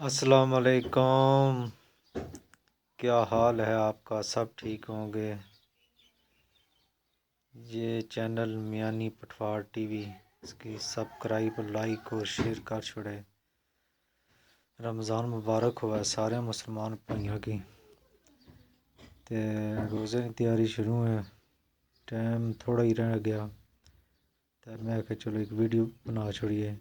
अस्सलाम वालेकुम। क्या हाल है आपका? सब ठीक होंगे। ये चैनल मियानी पटवार टीवी, इसकी सब्सक्राइब लाइक और शेयर कर छोड़े। रमज़ान मुबारक हुआ सारे मुसलमान भाइयों की। ते रोज़े की तैयारी शुरू है, टाइम थोड़ा ही रह गया तो मैं आख्या चलो एक वीडियो बना छोड़िए।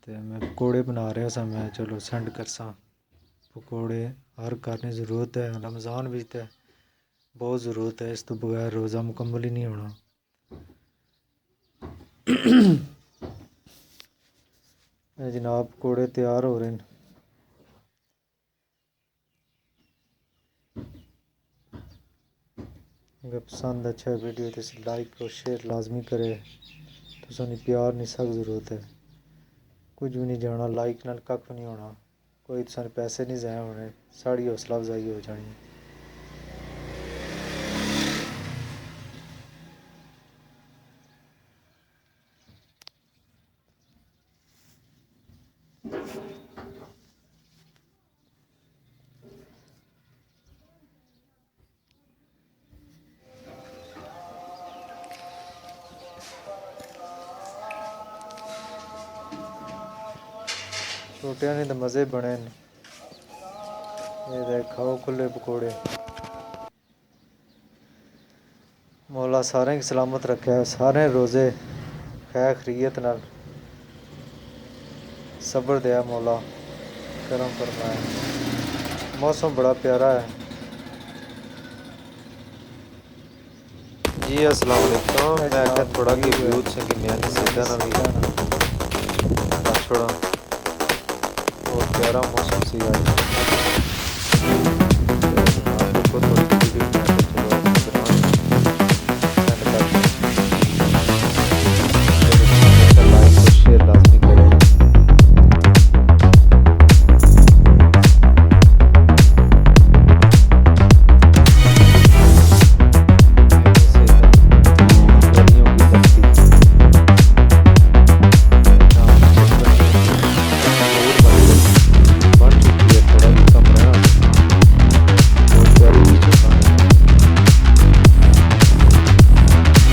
तो मैं पकौड़े बना रहा सा, मैं चलो सेंड करसा। पकौड़े हर करने ज़रूरत है, रमज़ान भी तो बहुत ज़रूरत है, इस तो बगैर रोज़ा मुकम्मल ही नहीं होना। जनाब पकौड़े तैयार हो रहे हैं। अगर पसंद अच्छा वीडियो तो इसे लाइक और शेयर लाजमी करे। तो सानी प्यार नहीं सख्त ज़रूरत है, कुछ भी नहीं जाना, लाइक नाल कख नहीं होना, कोई सारे पैसे नहीं ज़ाया होने, साड़ी हौसला अफजाई हो जानी। छोटिया ने तो मज़े बने न। ये खाओ खुले पकौड़े। मौला सारे की सलामत रखे, सारे रोज़े खैर खरीयत नाल सब्र दिया मौला, करम फरमाए। मौसम बड़ा प्यारा है जी। अस्सलाम वालेकुम। मैं आख्या थोड़ा कि व्यूज से कि मियानी सीधा ना भी थोड़ा और प्यारा मौसम सी है।